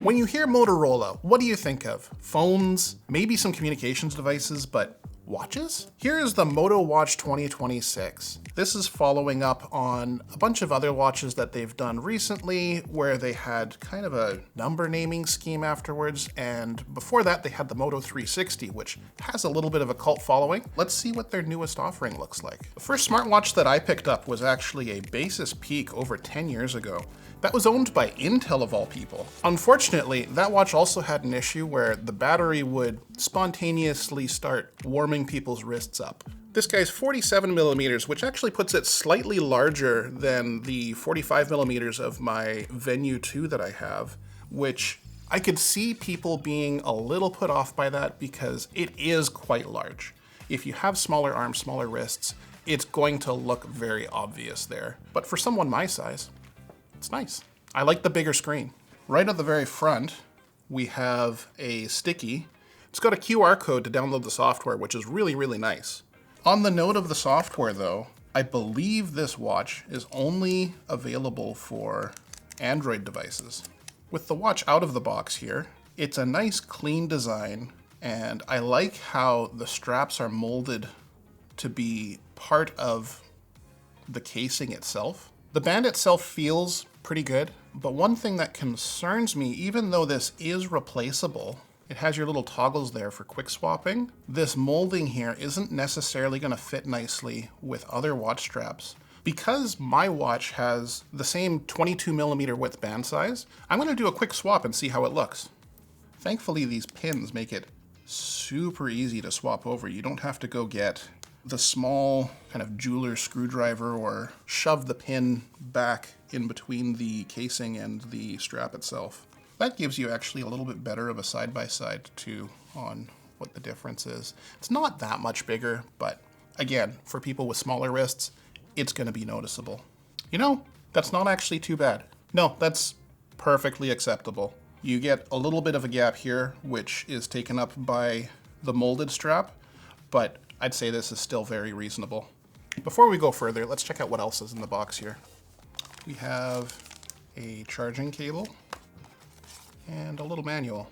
When you hear Motorola, what do you think of? Phones, maybe some communications devices, but watches? Here is the Moto Watch 2026. This is following up on a bunch of other watches that they've done recently where they had kind of a number naming scheme afterwards, and before that they had the Moto 360, which has a little bit of a cult following. Let's see what their newest offering looks like. The first smartwatch that I picked up was actually a Basis Peak over 10 years ago. That was owned by Intel of all people. Unfortunately, that watch also had an issue where the battery would spontaneously start warming people's wrists up. This guy's 47 millimeters, which actually puts it slightly larger than the 45 millimeters of my Venue 2 that I have, which I could see people being a little put off by that because it is quite large. If you have smaller arms, smaller wrists, it's going to look very obvious there. But for someone my size, it's nice. I like the bigger screen. Right at the very front, we have a sticky. It's got a QR code to download the software, which is really, really nice. On the note of the software though, I believe this watch is only available for Android devices. With the watch out of the box here, it's a nice clean design, and I like how the straps are molded to be part of the casing itself. The band itself feels pretty good, but one thing that concerns me, even though this is replaceable, it has your little toggles there for quick swapping. This molding here isn't necessarily going to fit nicely with other watch straps. Because my watch has the same 22 millimeter width band size, I'm going to do a quick swap and see how it looks. Thankfully, these pins make it super easy to swap over. You don't have to go get the small kind of jeweler's screwdriver or shove the pin back in between the casing and the strap itself. That gives you actually a little bit better of a side-by-side too on what the difference is. It's not that much bigger, but again, for people with smaller wrists, it's going to be noticeable. You know, that's not actually too bad. No, that's perfectly acceptable. You get a little bit of a gap here, which is taken up by the molded strap, but I'd say this is still very reasonable. Before we go further, let's check out what else is in the box here. We have a charging cable and a little manual.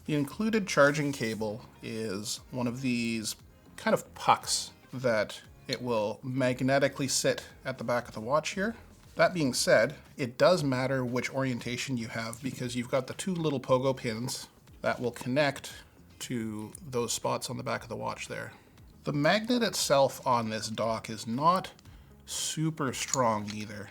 The included charging cable is one of these kind of pucks that it will magnetically sit at the back of the watch here. That being said, it does matter which orientation you have because you've got the two little pogo pins that will connect to those spots on the back of the watch there. The magnet itself on this dock is not super strong either.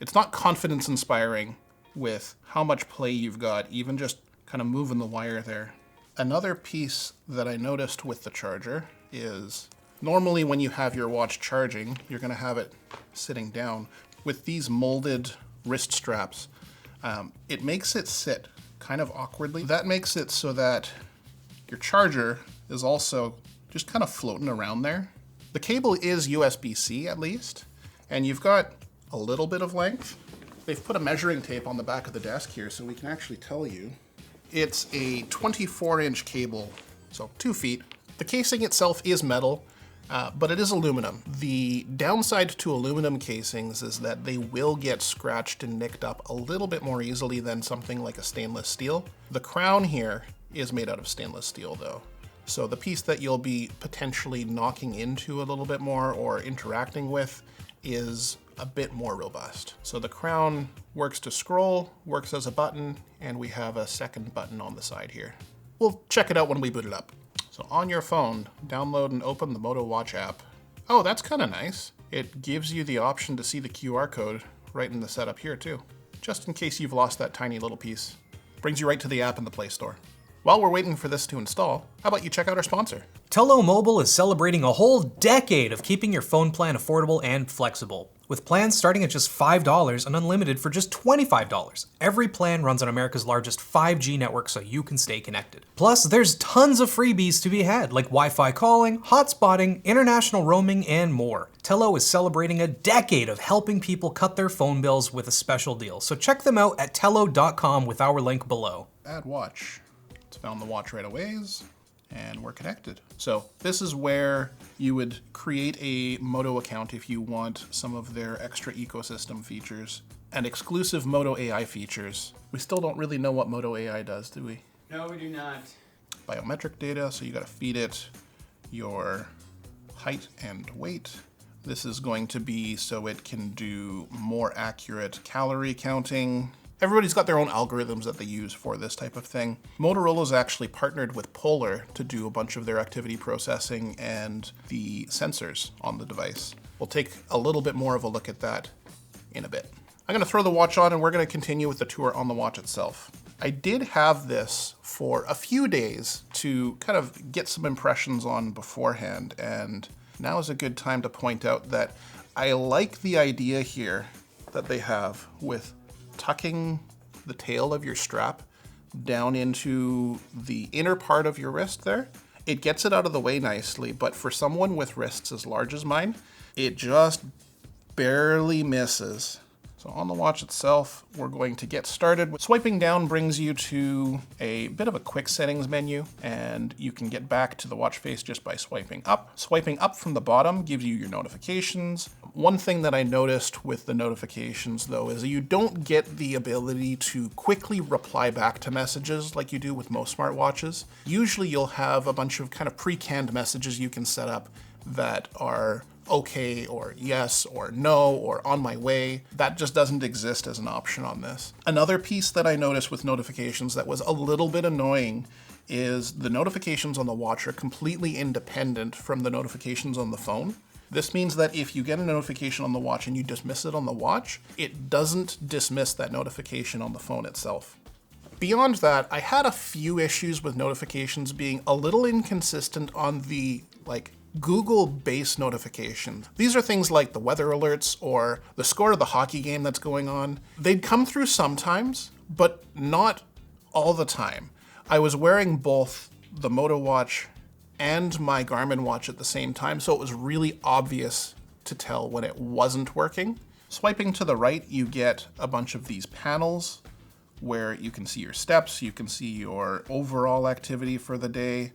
It's not confidence inspiring with how much play you've got, even just kind of moving the wire there. Another piece that I noticed with the charger is normally when you have your watch charging, you're going to have it sitting down. With these molded wrist straps, it makes it sit kind of awkwardly. That makes it so that your charger is also just kind of floating around there. The cable is USB-C at least, and you've got a little bit of length. They've put a measuring tape on the back of the desk here so we can actually tell you. It's a 24-inch cable, so 2 feet. The casing itself is metal, but it is aluminum. The downside to aluminum casings is that they will get scratched and nicked up a little bit more easily than something like a stainless steel. The crown here is made out of stainless steel though. So the piece that you'll be potentially knocking into a little bit more or interacting with is a bit more robust. So the crown works to scroll, works as a button, and we have a second button on the side here. We'll check it out when we boot it up. So on your phone, download and open the Moto Watch app. Oh, that's kind of nice. It gives you the option to see the QR code right in the setup here too, just in case you've lost that tiny little piece. Brings you right to the app in the Play Store. While we're waiting for this to install, how about you check out our sponsor? Tello Mobile is celebrating a whole decade of keeping your phone plan affordable and flexible. With plans starting at just $5 and unlimited for just $25. Every plan runs on America's largest 5G network so you can stay connected. Plus, there's tons of freebies to be had, like Wi-Fi calling, hotspotting, international roaming, and more. Tello is celebrating a decade of helping people cut their phone bills with a special deal, so check them out at tello.com with our link below. Add watch. It's found the watch right away, and we're connected. So this is where you would create a Moto account if you want some of their extra ecosystem features. and exclusive Moto AI features. We still don't really know what Moto AI does, do we? No, we do not. Biometric data, so you gotta feed it your height and weight. This is going to be so it can do more accurate calorie counting. Everybody's got their own algorithms that they use for this type of thing. Motorola's actually partnered with Polarr to do a bunch of their activity processing and the sensors on the device. We'll take a little bit more of a look at that in a bit. I'm gonna throw the watch on and we're gonna continue with the tour on the watch itself. I did have this for a few days to kind of get some impressions on beforehand, and now is a good time to point out that I like the idea here that they have with tucking the tail of your strap down into the inner part of your wrist there. It gets it out of the way nicely, but for someone with wrists as large as mine, it just barely misses. So on the watch itself, we're going to get started. Swiping down brings you to a bit of a quick settings menu, and you can get back to the watch face just by swiping up. Swiping up from the bottom gives you your notifications. One thing that I noticed with the notifications though is you don't get the ability to quickly reply back to messages like you do with most smartwatches. Usually you'll have a bunch of kind of pre-canned messages you can set up that are okay or yes or no or on my way. That just doesn't exist as an option on this. Another piece that I noticed with notifications that was a little bit annoying is the notifications on the watch are completely independent from the notifications on the phone. This means that if you get a notification on the watch and you dismiss it on the watch, it doesn't dismiss that notification on the phone itself. Beyond that, I had a few issues with notifications being a little inconsistent on the Google-based notifications. These are things like the weather alerts or the score of the hockey game that's going on. They'd come through sometimes, but not all the time. I was wearing both the Moto Watch and my Garmin watch at the same time, so it was really obvious to tell when it wasn't working. Swiping to the right, you get a bunch of these panels where you can see your steps, you can see your overall activity for the day.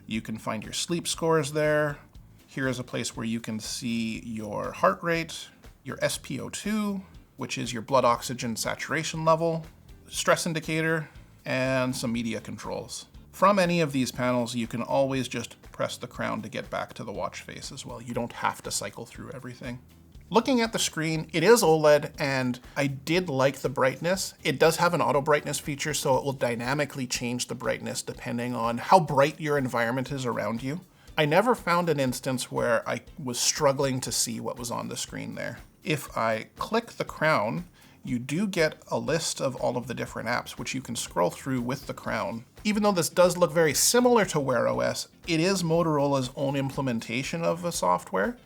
You can find your sleep scores there. Here is a place where you can see your heart rate, your SpO2, which is your blood oxygen saturation level, stress indicator, and some media controls. From any of these panels, you can always just press the crown to get back to the watch face as well. You don't have to cycle through everything. Looking at the screen, it is OLED, and I did like the brightness. It does have an auto brightness feature, so it will dynamically change the brightness depending on how bright your environment is around you. I never found an instance where I was struggling to see what was on the screen there. If I click the crown, you do get a list of all of the different apps, which you can scroll through with the crown. Even though this does look very similar to Wear OS, it is Motorola's own implementation of the software.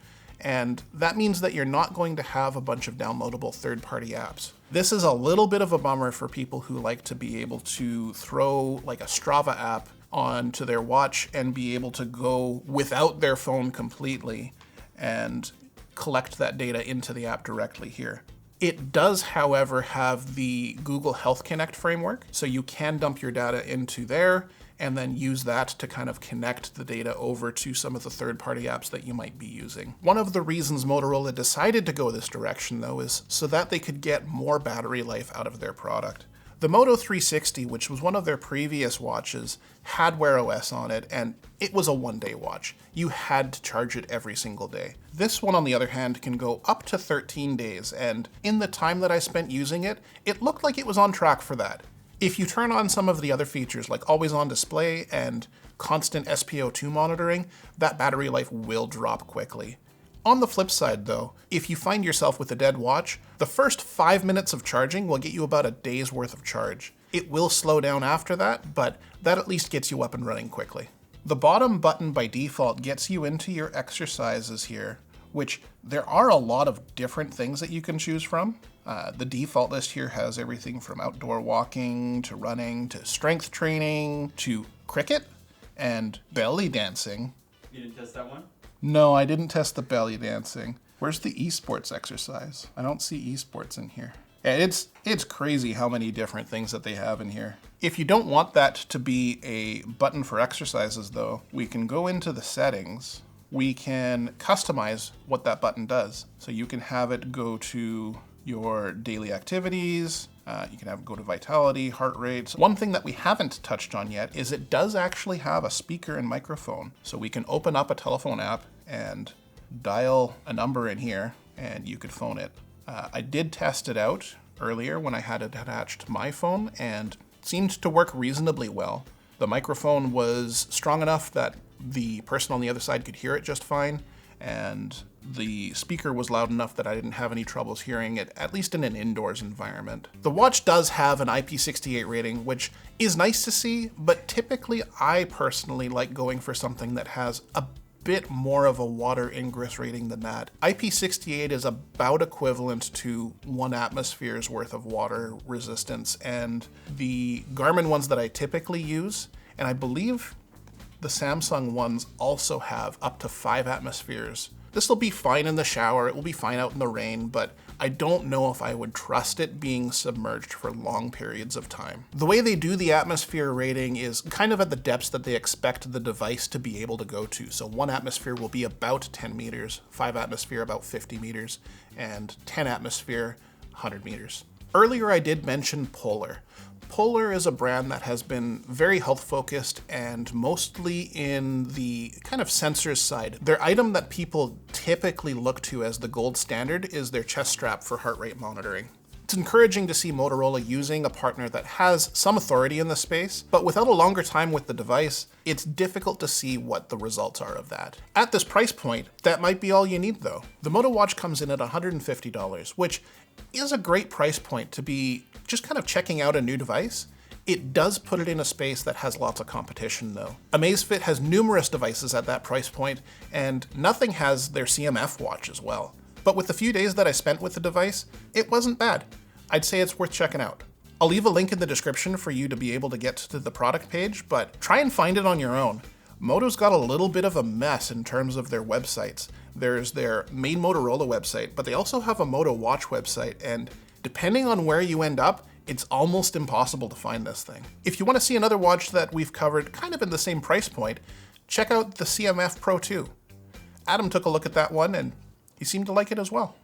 And that means that you're not going to have a bunch of downloadable third-party apps. This is a little bit of a bummer for people who like to be able to throw like a Strava app onto their watch and be able to go without their phone completely and collect that data into the app directly here. It does, however, have the Google Health Connect framework, so you can dump your data into there and then use that to kind of connect the data over to some of the third-party apps that you might be using. One of the reasons Motorola decided to go this direction, though, is so that they could get more battery life out of their product. The Moto 360, which was one of their previous watches, had Wear OS on it, and it was a one-day watch. You had to charge it every single day. This one, on the other hand, can go up to 13 days, and in the time that I spent using it, it looked like it was on track for that. If you turn on some of the other features like always on display and constant SpO2 monitoring, that battery life will drop quickly. On the flip side though, if you find yourself with a dead watch, the first 5 minutes of charging will get you about a day's worth of charge. It will slow down after that, but that at least gets you up and running quickly. The bottom button by default gets you into your exercises here, which there are a lot of different things that you can choose from. The default list here has everything from outdoor walking to running to strength training to cricket and belly dancing. You didn't test that one? No, I didn't test the belly dancing. Where's the esports exercise? I don't see esports in here. Yeah, it's crazy how many different things that they have in here. If you don't want that to be a button for exercises though, we can go into the settings. We can customize what that button does. So you can have it go to your daily activities. You can have go to vitality, heart rates. One thing that we haven't touched on yet is it does actually have a speaker and microphone. So we can open up a telephone app and dial a number in here and you could phone it. I did test it out earlier when I had it attached to my phone and it seemed to work reasonably well. The microphone was strong enough that the person on the other side could hear it just fine, and the speaker was loud enough that I didn't have any troubles hearing it, at least in an indoors environment. The watch does have an IP68 rating, which is nice to see, but typically I personally like going for something that has a bit more of a water ingress rating than that. IP68 is about equivalent to 1 atmosphere's worth of water resistance, and the Garmin ones that I typically use, and I believe the Samsung ones also have up to 5 atmospheres. This will be fine in the shower, it will be fine out in the rain, but I don't know if I would trust it being submerged for long periods of time. The way they do the atmosphere rating is kind of at the depths that they expect the device to be able to go to. So 1 atmosphere will be about 10 meters, 5 atmosphere about 50 meters, and 10 atmosphere 100 meters. Earlier I did mention Polarr. Polarr is a brand that has been very health focused and mostly in the kind of sensors side. Their item that people typically look to as the gold standard is their chest strap for heart rate monitoring. It's encouraging to see Motorola using a partner that has some authority in the space, but without a longer time with the device, it's difficult to see what the results are of that. At this price point, that might be all you need though. The Moto Watch comes in at $150, which is a great price point to be just kind of checking out a new device. It does put it in a space that has lots of competition though. Amazfit has numerous devices at that price point, and nothing has their CMF watch as well. But with the few days that I spent with the device, it wasn't bad. I'd say it's worth checking out. I'll leave a link in the description for you to be able to get to the product page, but try and find it on your own. Moto's got a little bit of a mess in terms of their websites. There's their main Motorola website, but they also have a Moto Watch website, and depending on where you end up, it's almost impossible to find this thing. If you want to see another watch that we've covered kind of in the same price point, check out the CMF Pro 2. Adam took a look at that one and he seemed to like it as well.